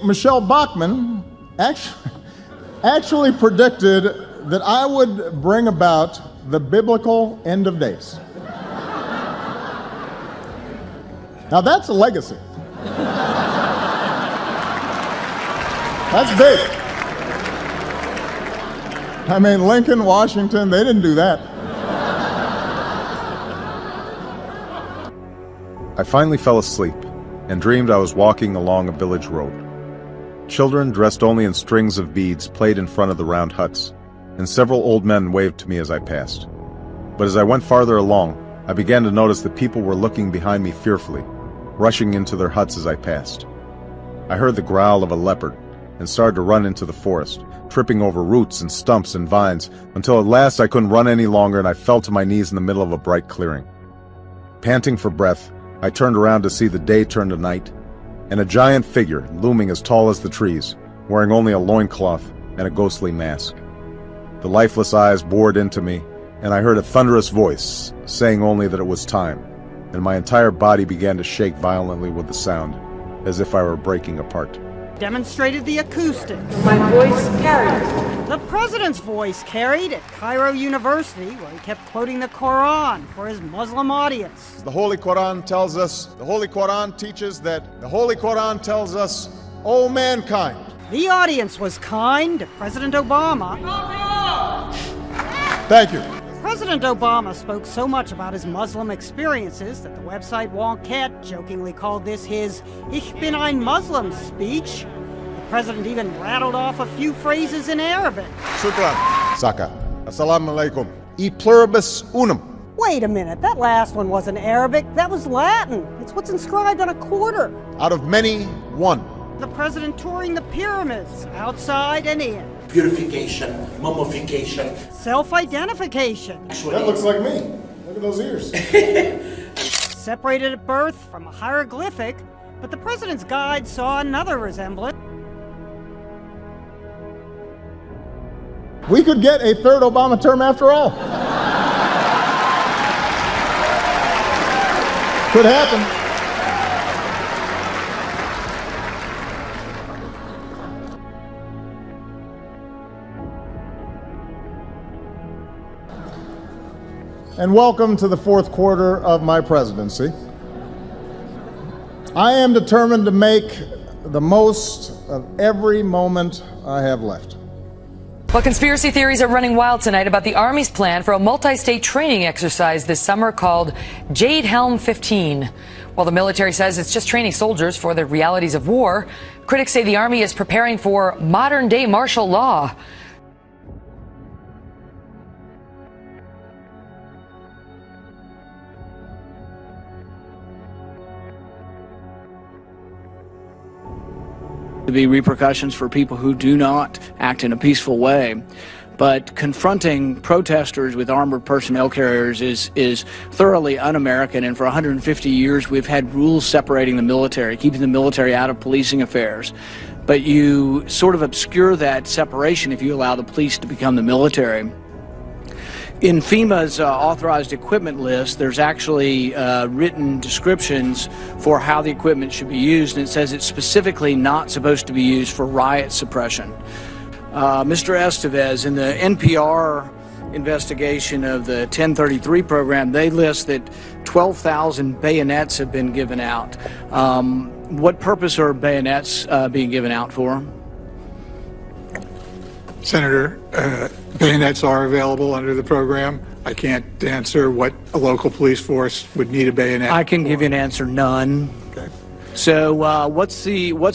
Michelle Bachmann actually predicted that I would bring about the biblical end of days. Now that's a legacy. That's big. I mean, Lincoln, Washington, they didn't do that. I finally fell asleep and dreamed I was walking along a village road. Children dressed only in strings of beads played in front of the round huts, and several old men waved to me as I passed. But as I went farther along, I began to notice that people were looking behind me fearfully, rushing into their huts as I passed. I heard the growl of a leopard and started to run into the forest, tripping over roots and stumps and vines, until at last I couldn't run any longer and I fell to my knees in the middle of a bright clearing. Panting for breath, I turned around to see the day turn to night, and a giant figure looming as tall as the trees, wearing only a loincloth and a ghostly mask. The lifeless eyes bored into me, and I heard a thunderous voice saying only that it was time, and my entire body began to shake violently with the sound, as if I were breaking apart. Demonstrated the acoustics. My voice carried. The president's voice carried at Cairo University, where he kept quoting the Quran for his Muslim audience. The Holy Quran tells us, the Holy Quran teaches that, the Holy Quran tells us, O mankind. The audience was kind to President Obama. Thank you. President Obama spoke so much about his Muslim experiences that the website Wonket jokingly called this his Ich bin ein Muslim speech. The president even rattled off a few phrases in Arabic. Shukran. Saka. Assalamu alaikum. E pluribus unum. Wait a minute, that last one wasn't Arabic, that was Latin. It's what's inscribed on a quarter. Out of many, one. The president touring the pyramids, outside and in. Purification, mummification. Self-identification. That looks like me. Look at those ears. Separated at birth from a hieroglyphic, but the president's guide saw another resemblance. We could get a third Obama term after all. Could happen. And welcome to the fourth quarter of my presidency. I am determined to make the most of every moment I have left. Well, conspiracy theories are running wild tonight about the Army's plan for a multi-state training exercise this summer called Jade Helm 15. While the military says it's just training soldiers for the realities of war, critics say the Army is preparing for modern-day martial law. To be repercussions for people who do not act in a peaceful way. But confronting protesters with armored personnel carriers is thoroughly un-American, and for 150 years we've had rules separating the military, keeping the military out of policing affairs. But you sort of obscure that separation if you allow the police to become the military. In FEMA's authorized equipment list, there's actually written descriptions for how the equipment should be used, and it says it's specifically not supposed to be used for riot suppression. Mr. Estevez, in the NPR investigation of the 1033 program, they list that 12,000 bayonets have been given out. What purpose are bayonets being given out for? Senator, bayonets are available under the program. I can't answer what a local police force would need a bayonet. I can give you an answer: none. Okay. So what's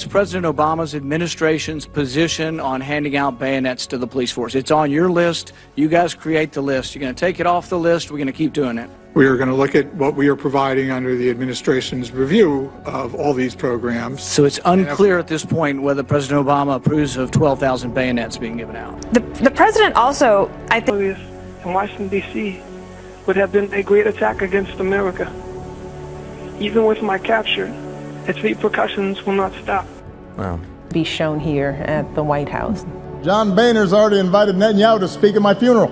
President Obama's administration's position on handing out bayonets to the police force? It's on your list. You guys create the list. You're going to take it off the list. We're going to keep doing it. We are going to look at what we are providing under the administration's review of all these programs. So it's unclear at this point whether President Obama approves of 12,000 bayonets being given out. The president also, I think, in Washington, D.C. would have been a great attack against America. Even with my capture, its repercussions will not stop. Wow. Be shown here at the White House. John Boehner's already invited Netanyahu to speak at my funeral.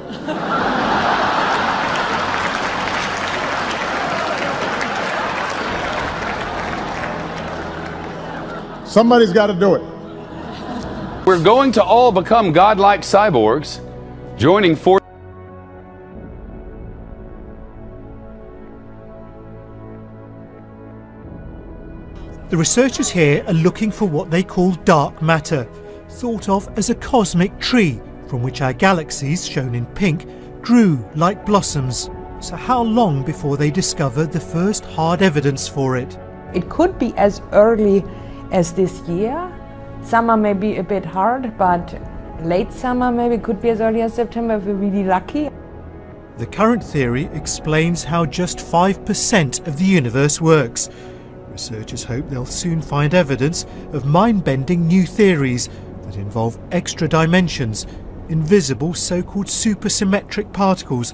Somebody's got to do it. We're going to all become godlike cyborgs, joining forces. The researchers here are looking for what they call dark matter, thought of as a cosmic tree from which our galaxies, shown in pink, grew like blossoms. So how long before they discover the first hard evidence for it? It could be as early as this year. Summer may be a bit hard, but late summer maybe could be as early as September if we're really lucky. The current theory explains how just 5% of the universe works. Researchers hope they'll soon find evidence of mind-bending new theories that involve extra dimensions, invisible so-called supersymmetric particles,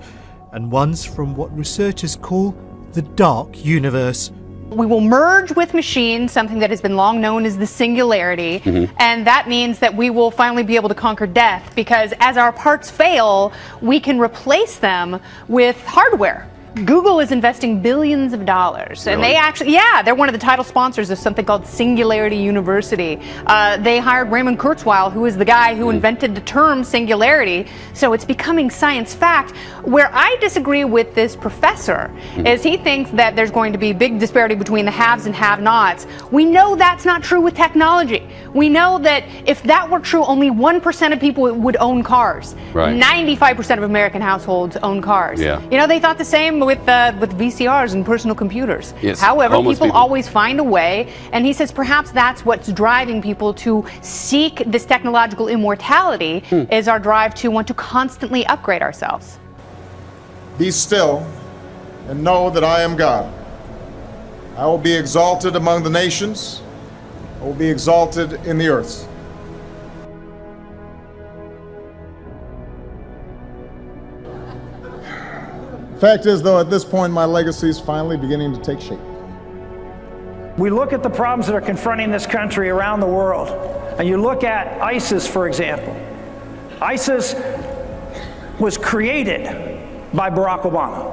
and ones from what researchers call the dark universe. We will merge with machines, something that has been long known as the singularity, and that means that we will finally be able to conquer death, because as our parts fail, we can replace them with hardware. Google is investing billions of dollars, and they actually, they're one of the title sponsors of something called Singularity University. They hired Raymond Kurzweil, who is the guy who invented the term singularity, so it's becoming science fact. Where I disagree with this professor is he thinks that there's going to be big disparity between the haves and have-nots. We know that's not true with technology. We know that if that were true, only 1% of people would own cars. 95% of American households own cars. You know, they thought the same with VCRs and personal computers. However, people always find a way, and he says perhaps that's what's driving people to seek this technological immortality, is our drive to want to constantly upgrade ourselves. Be still and know that I am God. I will be exalted among the nations. I will be exalted in the earth. Fact is, though, at this point, my legacy is finally beginning to take shape. We look at the problems that are confronting this country around the world, and you look at ISIS, for example. ISIS was created by Barack Obama.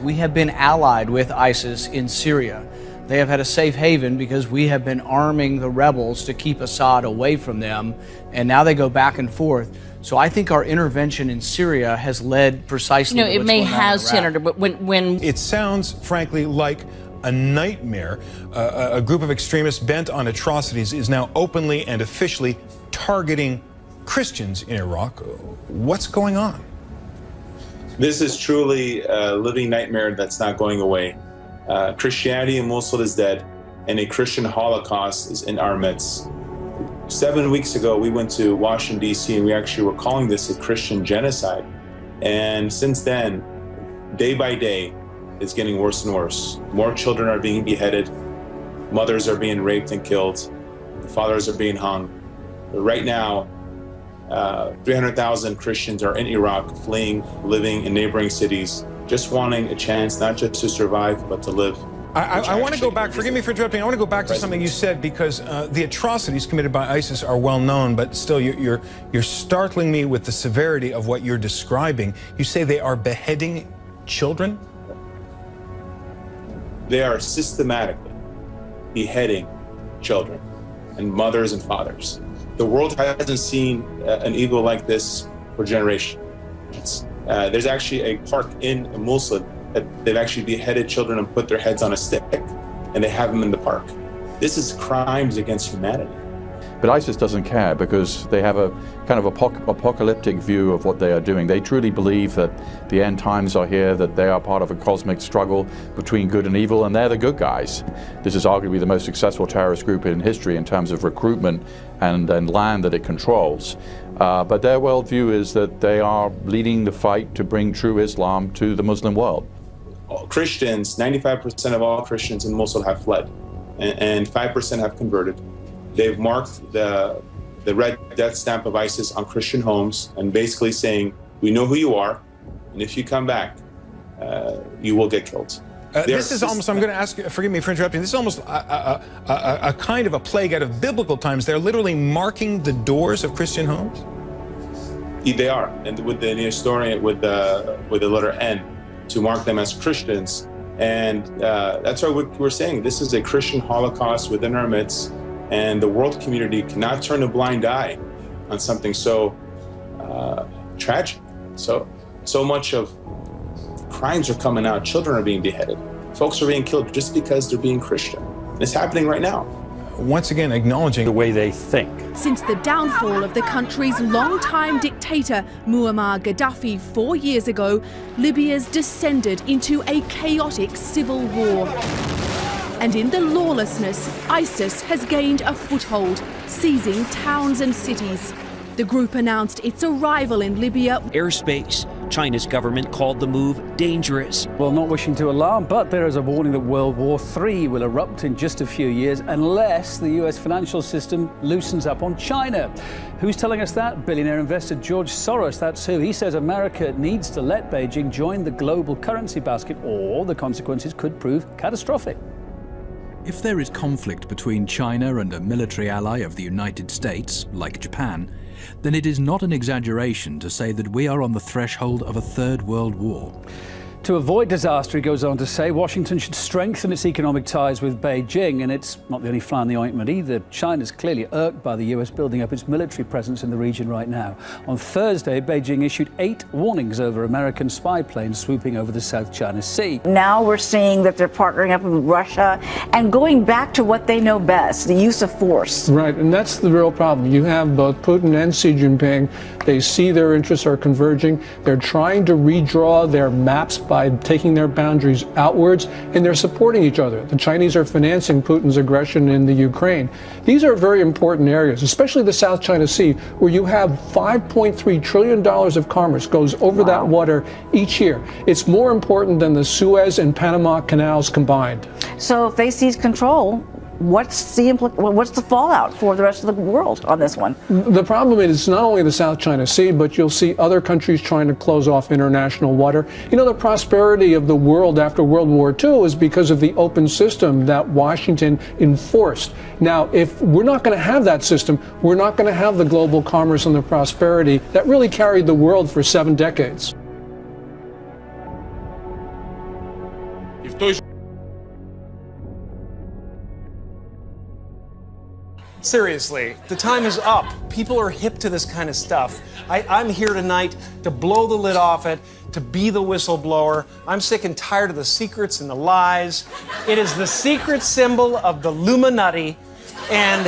We have been allied with ISIS in Syria. They have had a safe haven because we have been arming the rebels to keep Assad away from them, and now they go back and forth. So I think our intervention in Syria has led precisely to what's going on in Iraq. It may have, Senator, but when... It sounds, frankly, like a nightmare. A group of extremists bent on atrocities is now openly and officially targeting Christians in Iraq. What's going on? This is truly a living nightmare that's not going away. Christianity in Mosul is dead, and a Christian Holocaust is in our midst. 7 weeks ago, we went to Washington, D.C., and we actually were calling this a Christian genocide. And since then, day by day, it's getting worse and worse. More children are being beheaded. Mothers are being raped and killed. Fathers are being hung. But right now, 300,000 Christians are in Iraq, fleeing, living in neighboring cities, just wanting a chance not just to survive, but to live. I want to go back, forgive me for interrupting, I want to go back to something you said, because the atrocities committed by ISIS are well known, but still you're startling me with the severity of what you're describing. You say they are beheading children? They are systematically beheading children and mothers and fathers. The world hasn't seen an evil like this for generations. There's actually a park in Mosul that they've actually beheaded children and put their heads on a stick, and they have them in the park. This is crimes against humanity. But ISIS doesn't care, because they have a kind of apocalyptic view of what they are doing. They truly believe that the end times are here, that they are part of a cosmic struggle between good and evil, and they're the good guys. This is arguably the most successful terrorist group in history in terms of recruitment and land that it controls. But their worldview is that they are leading the fight to bring true Islam to the Muslim world. Christians, 95% of all Christians in Mosul have fled, and 5% have converted. They've marked the red death stamp of ISIS on Christian homes, and basically saying, we know who you are, and if you come back, you will get killed. This is almost, I'm going to ask you, forgive me for interrupting, this is almost a kind of a plague out of biblical times. They're literally marking the doors of Christian homes? They are, and with the historian, with the letter N, to mark them as Christians. And that's why we're saying this is a Christian Holocaust within our midst. And the world community cannot turn a blind eye on something so tragic. So much of crimes are coming out. Children are being beheaded. Folks are being killed just because they're being Christian. It's happening right now. Once again, acknowledging the way they think. Since the downfall of the country's longtime dictator, Muammar Gaddafi, 4 years ago, Libya's descended into a chaotic civil war. And in the lawlessness, ISIS has gained a foothold, seizing towns and cities. The group announced its arrival in Libya. Airspace. China's government called the move dangerous. Well, not wishing to alarm, but there is a warning that World War III will erupt in just a few years unless the US financial system loosens up on China. Who's telling us that? Billionaire investor George Soros, that's who. He says America needs to let Beijing join the global currency basket, or the consequences could prove catastrophic. If there is conflict between China and a military ally of the United States, like Japan, then it is not an exaggeration to say that we are on the threshold of a third world war. To avoid disaster, he goes on to say, Washington should strengthen its economic ties with Beijing, and it's not the only fly in the ointment either. China's clearly irked by the US building up its military presence in the region right now. On Thursday, Beijing issued 8 warnings over American spy planes swooping over the South China Sea. Now we're seeing that they're partnering up with Russia and going back to what they know best, the use of force. Right, and that's the real problem. You have both Putin and Xi Jinping. They see their interests are converging. They're trying to redraw their maps by taking their boundaries outwards, and they're supporting each other. The Chinese are financing Putin's aggression in the Ukraine. These are very important areas, especially the South China Sea, where you have $5.3 trillion of commerce goes over that water each year. It's more important than the Suez and Panama canals combined. So if they seize control, what's the fallout for the rest of the world on this one? The problem is it's not only the South China Sea, but you'll see other countries trying to close off international water. You know, the prosperity of the world after World War II is because of the open system that Washington enforced. Now, if we're not going to have that system, we're not going to have the global commerce and the prosperity that really carried the world for 7 decades. Seriously, the time is up. People are hip to this kind of stuff. I'm here tonight to blow the lid off it, to be the whistleblower. I'm sick and tired of the secrets and the lies. It is the secret symbol of the Illuminati, and